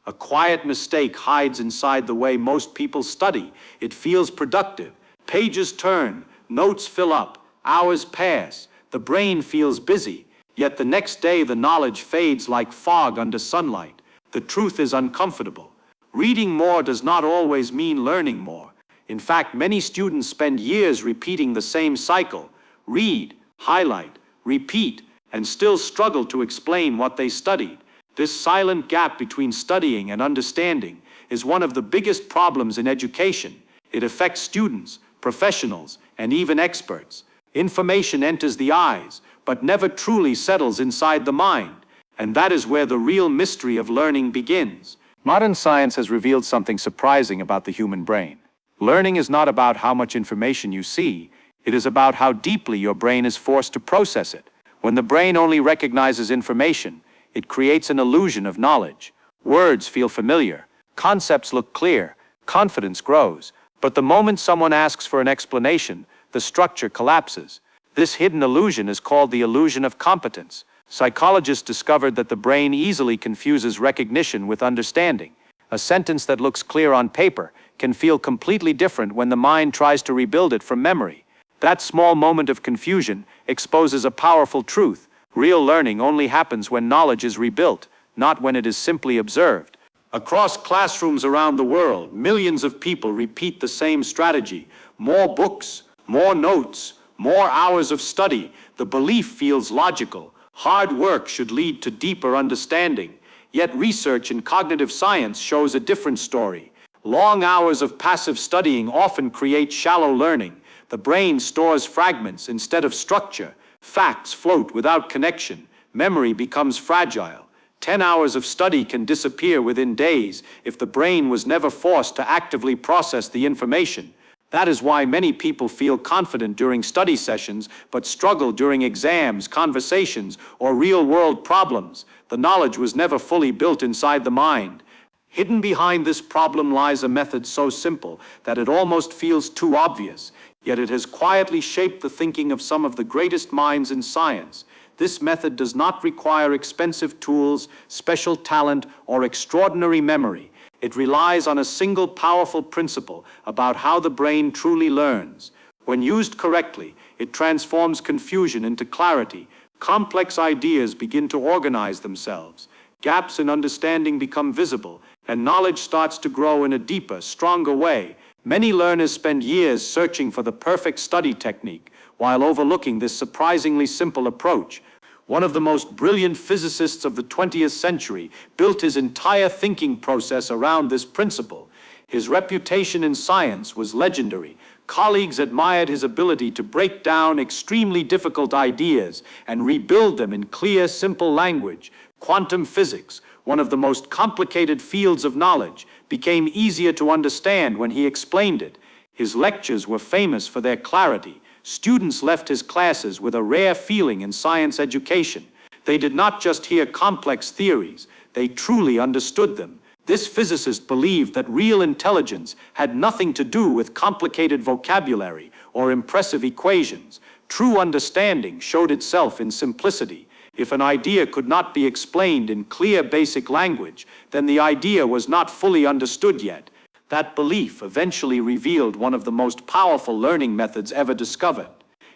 A quiet mistake hides inside the way most people study. It feels productive. Pages turn, notes fill up, hours pass. The brain feels busy, yet the next day the knowledge fades like fog under sunlight. The truth is uncomfortable. Reading more does not always mean learning more. In fact, many students spend years repeating the same cycle: read, highlight, repeat, and still struggle to explain what they studied. This silent gap between studying and understanding is one of the biggest problems in education. It affects students, professionals, and even experts. Information enters the eyes, but never truly settles inside the mind. And that is where the real mystery of learning begins. Modern science has revealed something surprising about the human brain. Learning is not about how much information you see. It is about how deeply your brain is forced to process it. When the brain only recognizes information, it creates an illusion of knowledge. Words feel familiar, concepts look clear, confidence grows. But the moment someone asks for an explanation, the structure collapses. This hidden illusion is called the illusion of competence. Psychologists discovered that the brain easily confuses recognition with understanding. A sentence that looks clear on paper can feel completely different when the mind tries to rebuild it from memory. That small moment of confusion exposes a powerful truth. Real learning only happens when knowledge is rebuilt, not when it is simply observed. Across classrooms around the world, millions of people repeat the same strategy: more books, more notes, more hours of study. The belief feels logical. Hard work should lead to deeper understanding. Yet research in cognitive science shows a different story. Long hours of passive studying often create shallow learning. The brain stores fragments instead of structure. Facts float without connection. Memory becomes fragile. 10 hours of study can disappear within days if the brain was never forced to actively process the information. That is why many people feel confident during study sessions, but struggle during exams, conversations, or real-world problems. The knowledge was never fully built inside the mind. Hidden behind this problem lies a method so simple that it almost feels too obvious, yet it has quietly shaped the thinking of some of the greatest minds in science. This method does not require expensive tools, special talent, or extraordinary memory. It relies on a single powerful principle about how the brain truly learns. When used correctly, it transforms confusion into clarity. Complex ideas begin to organize themselves. Gaps in understanding become visible, and knowledge starts to grow in a deeper, stronger way. Many learners spend years searching for the perfect study technique, while overlooking this surprisingly simple approach. One of the most brilliant physicists of the 20th century built his entire thinking process around this principle. His reputation in science was legendary. Colleagues admired his ability to break down extremely difficult ideas and rebuild them in clear, simple language. Quantum physics, one of the most complicated fields of knowledge, became easier to understand when he explained it. His lectures were famous for their clarity. Students left his classes with a rare feeling in science education. They did not just hear complex theories, they truly understood them. This physicist believed that real intelligence had nothing to do with complicated vocabulary or impressive equations. True understanding showed itself in simplicity. If an idea could not be explained in clear basic language, then the idea was not fully understood yet. That belief eventually revealed one of the most powerful learning methods ever discovered.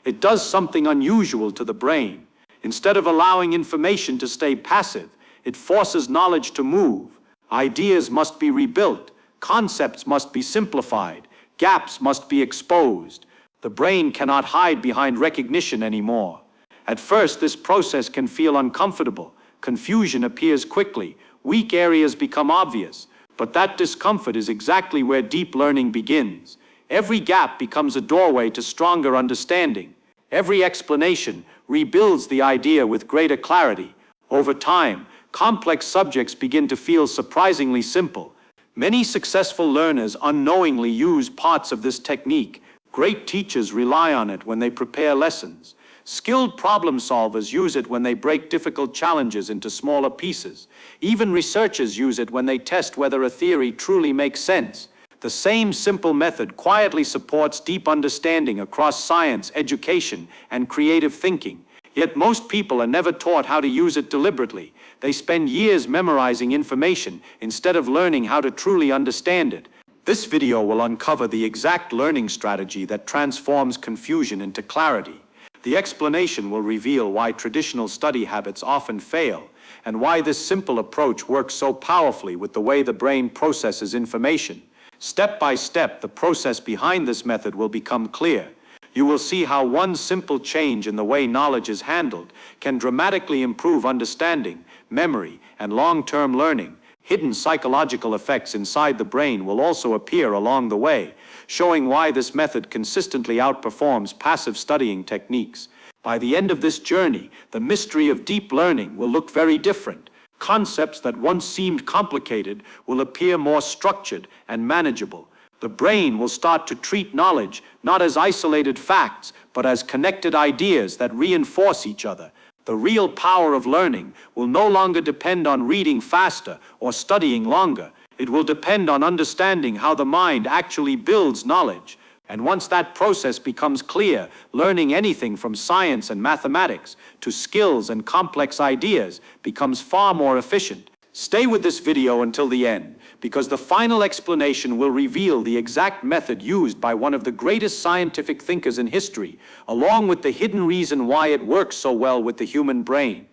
It does something unusual to the brain. Instead of allowing information to stay passive, it forces knowledge to move. Ideas must be rebuilt, concepts must be simplified, gaps must be exposed. The brain cannot hide behind recognition anymore. At first, this process can feel uncomfortable. Confusion appears quickly, weak areas become obvious. But that discomfort is exactly where deep learning begins. Every gap becomes a doorway to stronger understanding. Every explanation rebuilds the idea with greater clarity. Over time, complex subjects begin to feel surprisingly simple. Many successful learners unknowingly use parts of this technique. Great teachers rely on it when they prepare lessons. Skilled problem solvers use it when they break difficult challenges into smaller pieces. Even researchers use it when they test whether a theory truly makes sense. The same simple method quietly supports deep understanding across science, education, and creative thinking. Yet most people are never taught how to use it deliberately. They spend years memorizing information instead of learning how to truly understand it. This video will uncover the exact learning strategy that transforms confusion into clarity. The explanation will reveal why traditional study habits often fail, and why this simple approach works so powerfully with the way the brain processes information. Step by step, the process behind this method will become clear. You will see how one simple change in the way knowledge is handled can dramatically improve understanding, memory, and long-term learning. Hidden psychological effects inside the brain will also appear along the way, showing why this method consistently outperforms passive studying techniques. By the end of this journey, the mystery of deep learning will look very different. Concepts that once seemed complicated will appear more structured and manageable. The brain will start to treat knowledge not as isolated facts, but as connected ideas that reinforce each other. The real power of learning will no longer depend on reading faster or studying longer. It will depend on understanding how the mind actually builds knowledge. And once that process becomes clear, learning anything from science and mathematics to skills and complex ideas becomes far more efficient. Stay with this video until the end, because the final explanation will reveal the exact method used by one of the greatest scientific thinkers in history, along with the hidden reason why it works so well with the human brain.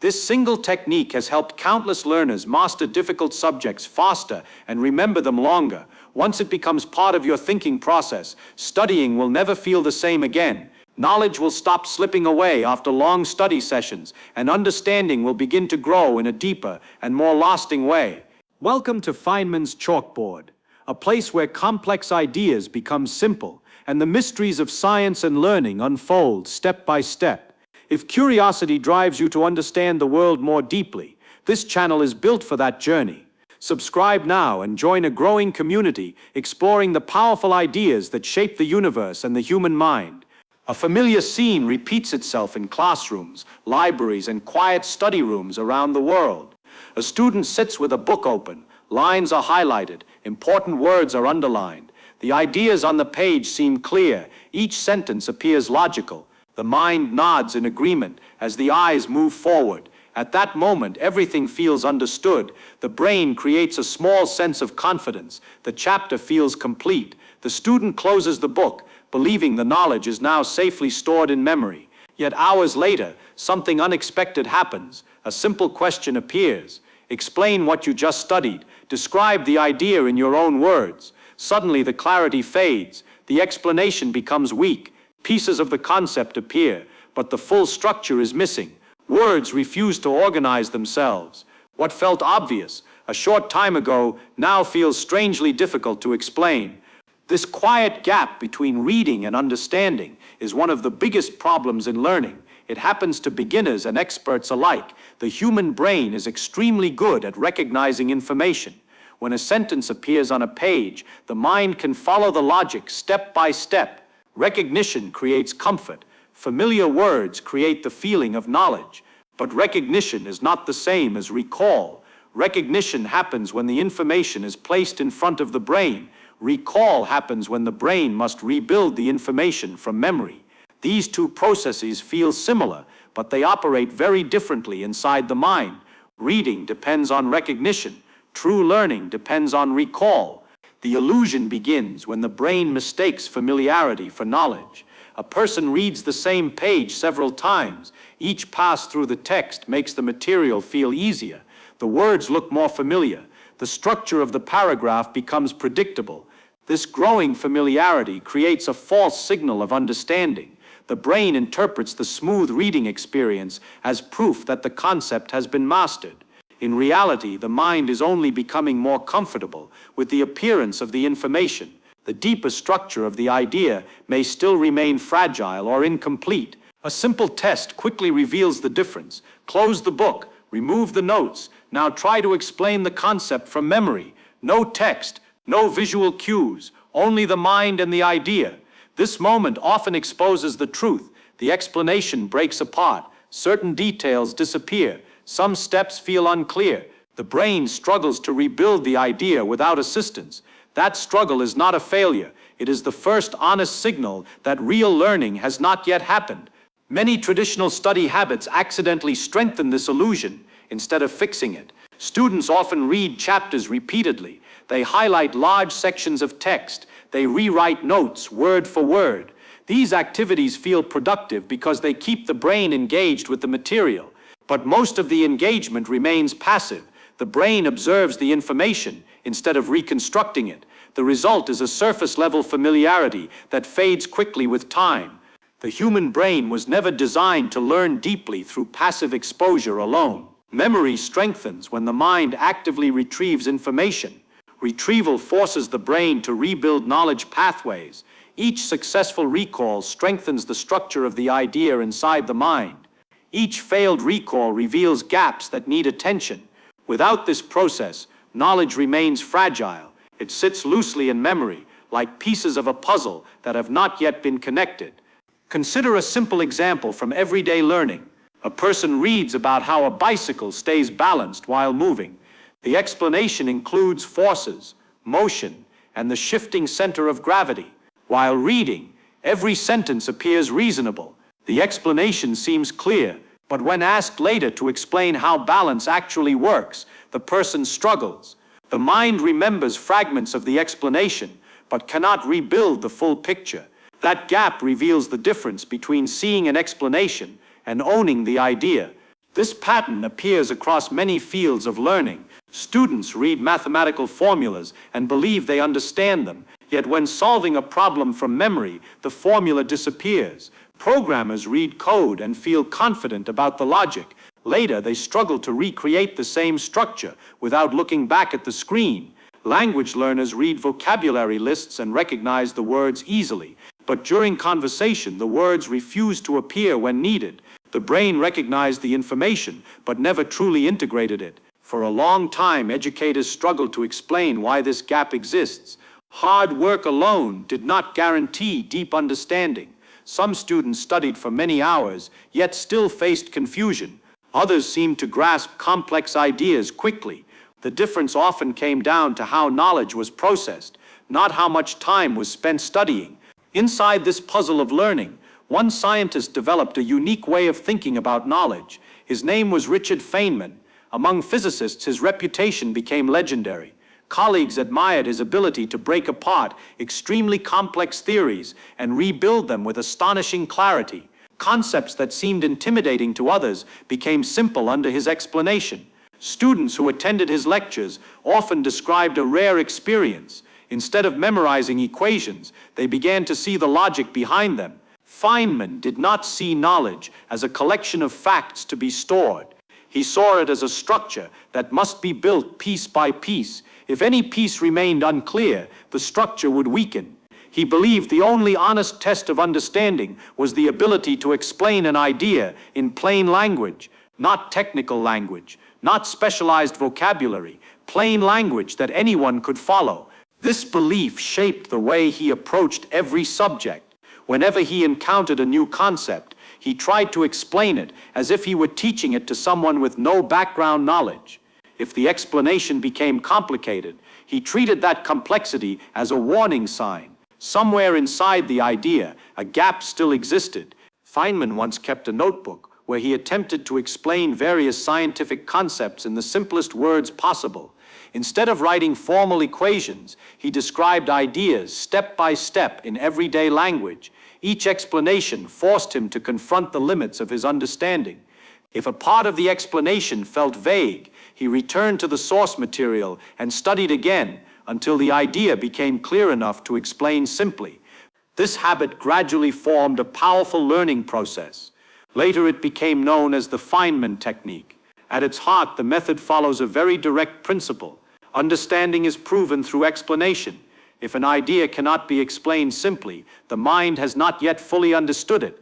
This single technique has helped countless learners master difficult subjects faster and remember them longer. Once it becomes part of your thinking process, studying will never feel the same again. Knowledge will stop slipping away after long study sessions, and understanding will begin to grow in a deeper and more lasting way. Welcome to Feynman's Chalkboard, a place where complex ideas become simple and the mysteries of science and learning unfold step by step. If curiosity drives you to understand the world more deeply, this channel is built for that journey. Subscribe now and join a growing community exploring the powerful ideas that shape the universe and the human mind. A familiar scene repeats itself in classrooms, libraries, and quiet study rooms around the world. A student sits with a book open, lines are highlighted, important words are underlined. The ideas on the page seem clear, each sentence appears logical. The mind nods in agreement as the eyes move forward. At that moment, everything feels understood. The brain creates a small sense of confidence. The chapter feels complete. The student closes the book, believing the knowledge is now safely stored in memory. Yet hours later, something unexpected happens. A simple question appears. Explain what you just studied. Describe the idea in your own words. Suddenly the clarity fades. The explanation becomes weak. Pieces of the concept appear, but the full structure is missing. Words refuse to organize themselves. What felt obvious a short time ago now feels strangely difficult to explain. This quiet gap between reading and understanding is one of the biggest problems in learning. It happens to beginners and experts alike. The human brain is extremely good at recognizing information. When a sentence appears on a page, the mind can follow the logic step by step. Recognition creates comfort. Familiar words create the feeling of knowledge. But recognition is not the same as recall. Recognition happens when the information is placed in front of the brain. Recall happens when the brain must rebuild the information from memory. These two processes feel similar, but they operate very differently inside the mind. Reading depends on recognition. True learning depends on recall. The illusion begins when the brain mistakes familiarity for knowledge. A person reads the same page several times. Each pass through the text makes the material feel easier. The words look more familiar. The structure of the paragraph becomes predictable. This growing familiarity creates a false signal of understanding. The brain interprets the smooth reading experience as proof that the concept has been mastered. In reality, the mind is only becoming more comfortable with the appearance of the information. The deeper structure of the idea may still remain fragile or incomplete. A simple test quickly reveals the difference. Close the book, remove the notes. Now try to explain the concept from memory. No text, no visual cues, only the mind and the idea. This moment often exposes the truth. The explanation breaks apart. Certain details disappear. Some steps feel unclear. The brain struggles to rebuild the idea without assistance. That struggle is not a failure. It is the first honest signal that real learning has not yet happened. Many traditional study habits accidentally strengthen this illusion. instead of fixing it. Students often read chapters repeatedly. They highlight large sections of text. They rewrite notes word for word. These activities feel productive because they keep the brain engaged with the material. But most of the engagement remains passive. The brain observes the information instead of reconstructing it. The result is a surface-level familiarity that fades quickly with time. The human brain was never designed to learn deeply through passive exposure alone. Memory strengthens when the mind actively retrieves information. Retrieval forces the brain to rebuild knowledge pathways. Each successful recall strengthens the structure of the idea inside the mind. Each failed recall reveals gaps that need attention. Without this process, knowledge remains fragile. It sits loosely in memory, like pieces of a puzzle that have not yet been connected. Consider a simple example from everyday learning. A person reads about how a bicycle stays balanced while moving. The explanation includes forces, motion, and the shifting center of gravity. While reading, every sentence appears reasonable. The explanation seems clear, but when asked later to explain how balance actually works, the person struggles. The mind remembers fragments of the explanation, but cannot rebuild the full picture. That gap reveals the difference between seeing an explanation and owning the idea. This pattern appears across many fields of learning. Students read mathematical formulas and believe they understand them, yet when solving a problem from memory, the formula disappears. Programmers read code and feel confident about the logic. Later, they struggle to recreate the same structure without looking back at the screen. Language learners read vocabulary lists and recognize the words easily, but during conversation, the words refuse to appear when needed. The brain recognized the information, but never truly integrated it. For a long time, educators struggled to explain why this gap exists. Hard work alone did not guarantee deep understanding. Some students studied for many hours, yet still faced confusion. Others seemed to grasp complex ideas quickly. The difference often came down to how knowledge was processed, not how much time was spent studying. Inside this puzzle of learning, one scientist developed a unique way of thinking about knowledge. His name was Richard Feynman. Among physicists, his reputation became legendary. Colleagues admired his ability to break apart extremely complex theories and rebuild them with astonishing clarity. Concepts that seemed intimidating to others became simple under his explanation. Students who attended his lectures often described a rare experience. Instead of memorizing equations, they began to see the logic behind them. Feynman did not see knowledge as a collection of facts to be stored. He saw it as a structure that must be built piece by piece. If any piece remained unclear, the structure would weaken. He believed the only honest test of understanding was the ability to explain an idea in plain language, not technical language, not specialized vocabulary, plain language that anyone could follow. This belief shaped the way he approached every subject. Whenever he encountered a new concept, he tried to explain it as if he were teaching it to someone with no background knowledge. If the explanation became complicated, he treated that complexity as a warning sign. Somewhere inside the idea, a gap still existed. Feynman once kept a notebook where he attempted to explain various scientific concepts in the simplest words possible. Instead of writing formal equations, he described ideas step by step in everyday language. Each explanation forced him to confront the limits of his understanding. If a part of the explanation felt vague, he returned to the source material and studied again until the idea became clear enough to explain simply. This habit gradually formed a powerful learning process. Later it became known as the Feynman technique. At its heart, the method follows a very direct principle. Understanding is proven through explanation. If an idea cannot be explained simply, the mind has not yet fully understood it.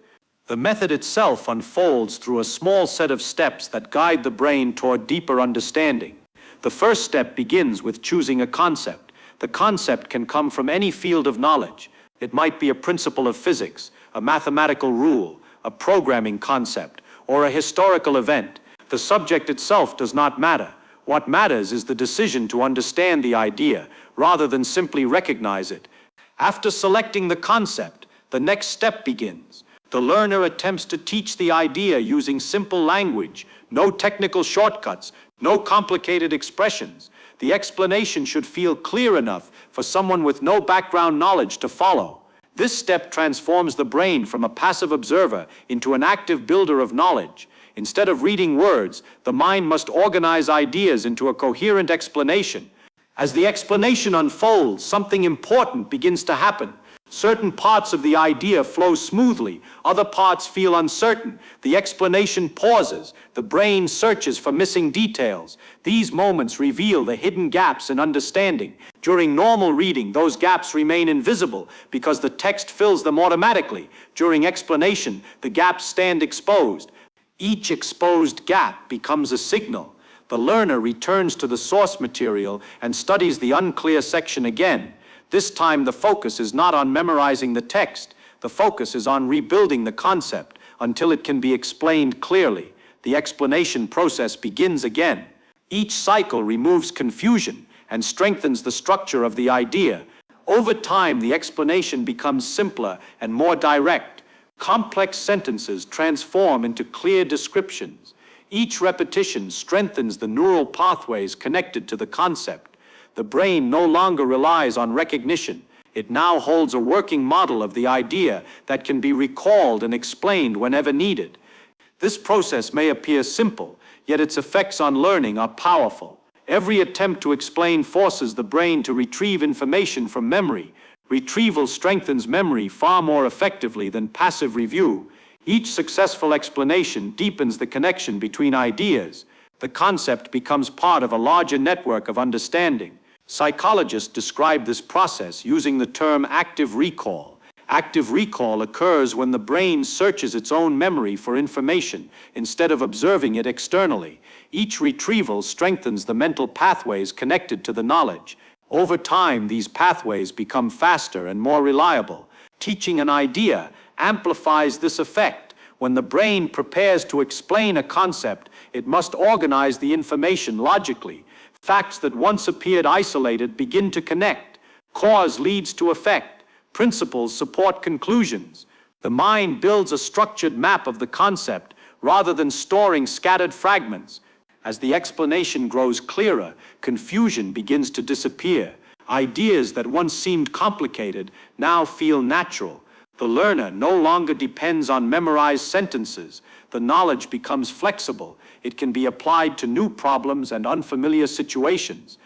The method itself unfolds through a small set of steps that guide the brain toward deeper understanding. The first step begins with choosing a concept. The concept can come from any field of knowledge. It might be a principle of physics, a mathematical rule, a programming concept, or a historical event. The subject itself does not matter. What matters is the decision to understand the idea, rather than simply recognize it. After selecting the concept, the next step begins. The learner attempts to teach the idea using simple language, No technical shortcuts, no complicated expressions. The explanation should feel clear enough for someone with no background knowledge to follow. This step transforms the brain from a passive observer into an active builder of knowledge. Instead of reading words, the mind must organize ideas into a coherent explanation. As the explanation unfolds, something important begins to happen. Certain parts of the idea flow smoothly, other parts feel uncertain. The explanation pauses, the brain searches for missing details. These moments reveal the hidden gaps in understanding. During normal reading, those gaps remain invisible because the text fills them automatically. During explanation, the gaps stand exposed. Each exposed gap becomes a signal. The learner returns to the source material and studies the unclear section again. This time the focus is not on memorizing the text. The focus is on rebuilding the concept until it can be explained clearly. The explanation process begins again. Each cycle removes confusion and strengthens the structure of the idea. Over time, the explanation becomes simpler and more direct. Complex sentences transform into clear descriptions. Each repetition strengthens the neural pathways connected to the concept. The brain no longer relies on recognition. It now holds a working model of the idea that can be recalled and explained whenever needed. This process may appear simple, yet its effects on learning are powerful. Every attempt to explain forces the brain to retrieve information from memory. Retrieval strengthens memory far more effectively than passive review. Each successful explanation deepens the connection between ideas. The concept becomes part of a larger network of understanding. Psychologists describe this process using the term active recall. Active recall occurs when the brain searches its own memory for information instead of observing it externally. Each retrieval strengthens the mental pathways connected to the knowledge. Over time, these pathways become faster and more reliable. Teaching an idea amplifies this effect. When the brain prepares to explain a concept, it must organize the information logically. Facts that once appeared isolated begin to connect. Cause leads to effect. Principles support conclusions. The mind builds a structured map of the concept rather than storing scattered fragments. As the explanation grows clearer, confusion begins to disappear. Ideas that once seemed complicated now feel natural. The learner no longer depends on memorized sentences. The knowledge becomes flexible. It can be applied to new problems and unfamiliar situations.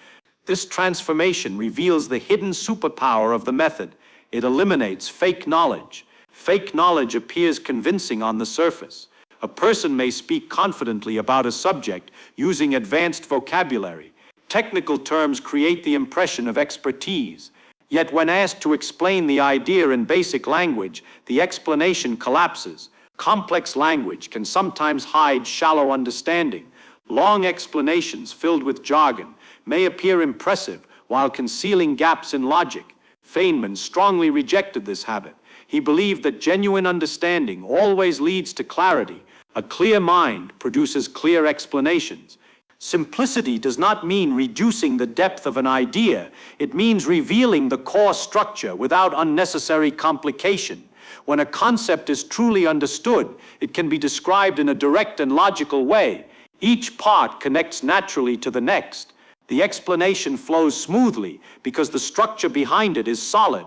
This transformation reveals the hidden superpower of the method. It eliminates fake knowledge. Fake knowledge appears convincing on the surface. A person may speak confidently about a subject using advanced vocabulary. Technical terms create the impression of expertise. Yet when asked to explain the idea in basic language, the explanation collapses. Complex language can sometimes hide shallow understanding. Long explanations filled with jargon may appear impressive while concealing gaps in logic. Feynman strongly rejected this habit. He believed that genuine understanding always leads to clarity. A clear mind produces clear explanations. Simplicity does not mean reducing the depth of an idea. It means revealing the core structure without unnecessary complication. When a concept is truly understood, it can be described in a direct and logical way. Each part connects naturally to the next. The explanation flows smoothly because the structure behind it is solid.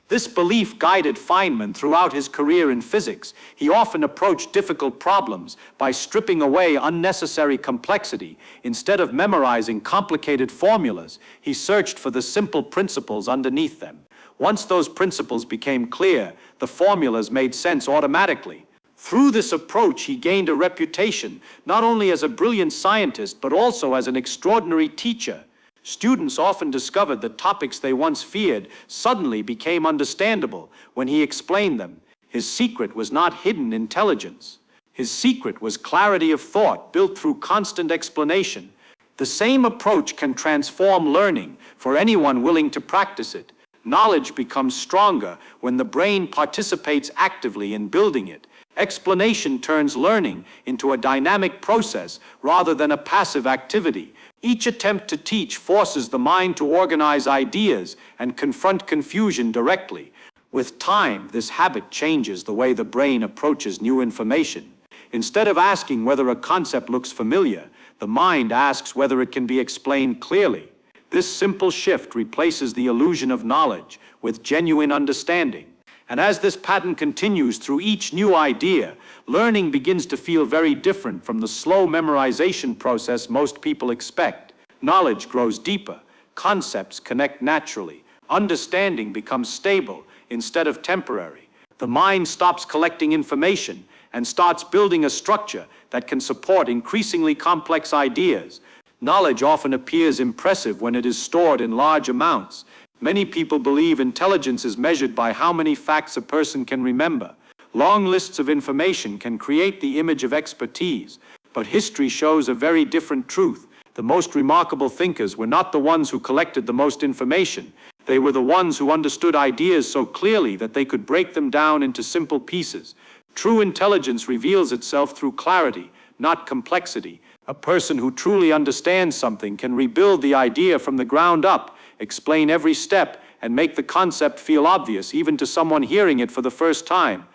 This belief guided Feynman throughout his career in physics. He often approached difficult problems by stripping away unnecessary complexity. Instead of memorizing complicated formulas, he searched for the simple principles underneath them. Once those principles became clear, the formulas made sense automatically. Through this approach, he gained a reputation not only as a brilliant scientist, but also as an extraordinary teacher. Students often discovered that topics they once feared suddenly became understandable when he explained them. His secret was not hidden intelligence. His secret was clarity of thought built through constant explanation. The same approach can transform learning for anyone willing to practice it. Knowledge becomes stronger when the brain participates actively in building it. Explanation turns learning into a dynamic process rather than a passive activity. Each attempt to teach forces the mind to organize ideas and confront confusion directly. With time, this habit changes the way the brain approaches new information. Instead of asking whether a concept looks familiar, the mind asks whether it can be explained clearly. This simple shift replaces the illusion of knowledge with genuine understanding. And as this pattern continues through each new idea, learning begins to feel very different from the slow memorization process most people expect. Knowledge grows deeper, concepts connect naturally, understanding becomes stable instead of temporary. The mind stops collecting information and starts building a structure that can support increasingly complex ideas. Knowledge often appears impressive when it is stored in large amounts. Many people believe intelligence is measured by how many facts a person can remember. Long lists of information can create the image of expertise, but history shows a very different truth. The most remarkable thinkers were not the ones who collected the most information. They were the ones who understood ideas so clearly that they could break them down into simple pieces. True intelligence reveals itself through clarity, not complexity. A person who truly understands something can rebuild the idea from the ground up, explain every step, and make the concept feel obvious even to someone hearing it for the first time.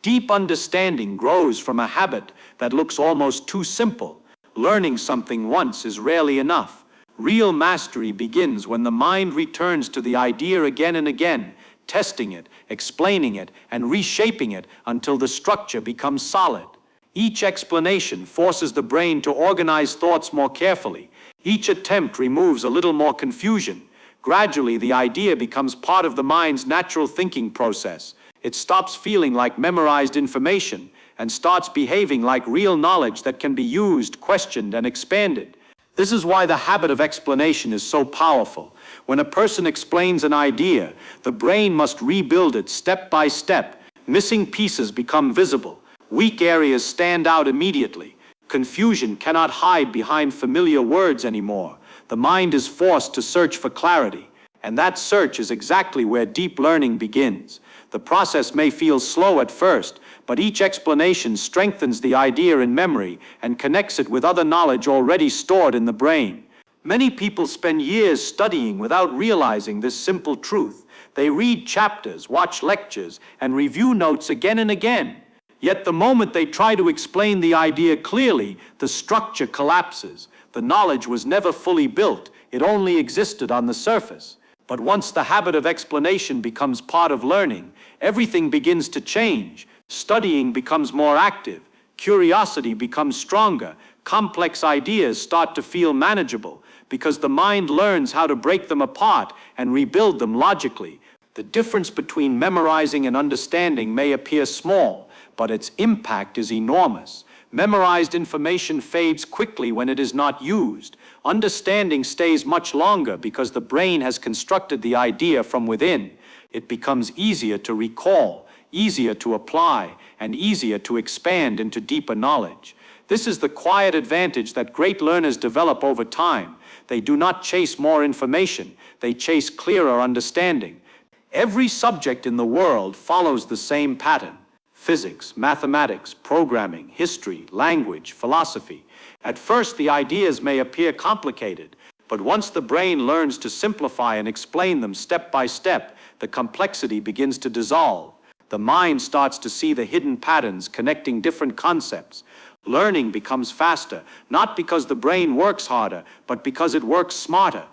Deep understanding grows from a habit that looks almost too simple. Learning something once is rarely enough. Real mastery begins when the mind returns to the idea again and again, testing it, explaining it, and reshaping it until the structure becomes solid. Each explanation forces the brain to organize thoughts more carefully. Each attempt removes a little more confusion. Gradually, the idea becomes part of the mind's natural thinking process. It stops feeling like memorized information and starts behaving like real knowledge that can be used, questioned, and expanded. This is why the habit of explanation is so powerful. When a person explains an idea, the brain must rebuild it step by step. Missing pieces become visible. Weak areas stand out immediately. Confusion cannot hide behind familiar words anymore. The mind is forced to search for clarity, and that search is exactly where deep learning begins. The process may feel slow at first, but each explanation strengthens the idea in memory and connects it with other knowledge already stored in the brain. Many people spend years studying without realizing this simple truth. They read chapters, watch lectures, and review notes again and again. Yet the moment they try to explain the idea clearly, the structure collapses. The knowledge was never fully built, it only existed on the surface. But once the habit of explanation becomes part of learning, everything begins to change. Studying becomes more active, curiosity becomes stronger, complex ideas start to feel manageable, because the mind learns how to break them apart and rebuild them logically. The difference between memorizing and understanding may appear small, but its impact is enormous. Memorized information fades quickly when it is not used. Understanding stays much longer because the brain has constructed the idea from within. It becomes easier to recall, easier to apply, and easier to expand into deeper knowledge. This is the quiet advantage that great learners develop over time. They do not chase more information, they chase clearer understanding. Every subject in the world follows the same pattern. Physics, mathematics, programming, history, language, philosophy. At first, the ideas may appear complicated, but once the brain learns to simplify and explain them step by step, the complexity begins to dissolve. The mind starts to see the hidden patterns connecting different concepts. Learning becomes faster, not because the brain works harder, but because it works smarter.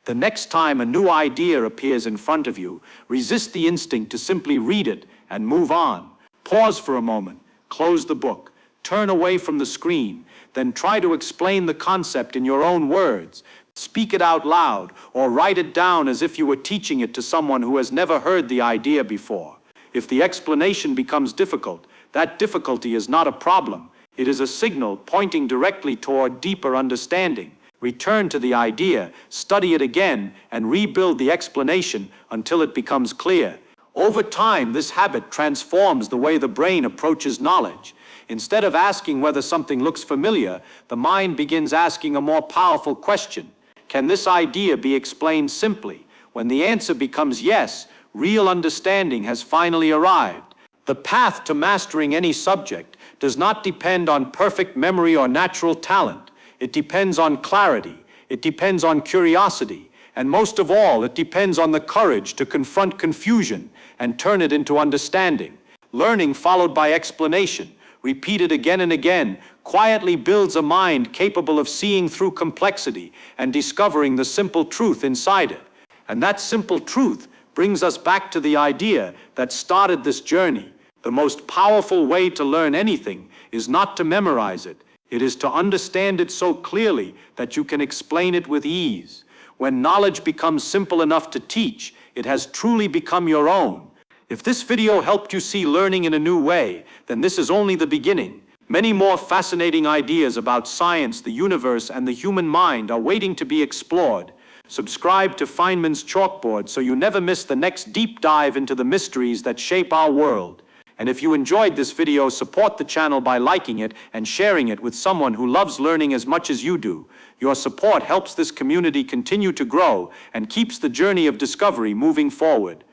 The next time a new idea appears in front of you, resist the instinct to simply read it and move on. Pause for a moment, close the book, turn away from the screen, then try to explain the concept in your own words. Speak it out loud or write it down as if you were teaching it to someone who has never heard the idea before. If the explanation becomes difficult, that difficulty is not a problem. It is a signal pointing directly toward deeper understanding. Return to the idea, study it again, and rebuild the explanation until it becomes clear. Over time, this habit transforms the way the brain approaches knowledge. Instead of asking whether something looks familiar, the mind begins asking a more powerful question. Can this idea be explained simply? When the answer becomes yes, real understanding has finally arrived. The path to mastering any subject does not depend on perfect memory or natural talent. It depends on clarity. It depends on curiosity. And most of all, it depends on the courage to confront confusion and turn it into understanding. Learning followed by explanation repeated again and again, quietly builds a mind capable of seeing through complexity and discovering the simple truth inside it. And that simple truth brings us back to the idea that started this journey. The most powerful way to learn anything is not to memorize it. It is to understand it so clearly that you can explain it with ease. When knowledge becomes simple enough to teach, it has truly become your own. If this video helped you see learning in a new way, then this is only the beginning. Many more fascinating ideas about science, the universe, and the human mind are waiting to be explored. Subscribe to Feynman's Chalkboard so you never miss the next deep dive into the mysteries that shape our world. And if you enjoyed this video, support the channel by liking it and sharing it with someone who loves learning as much as you do. Your support helps this community continue to grow and keeps the journey of discovery moving forward.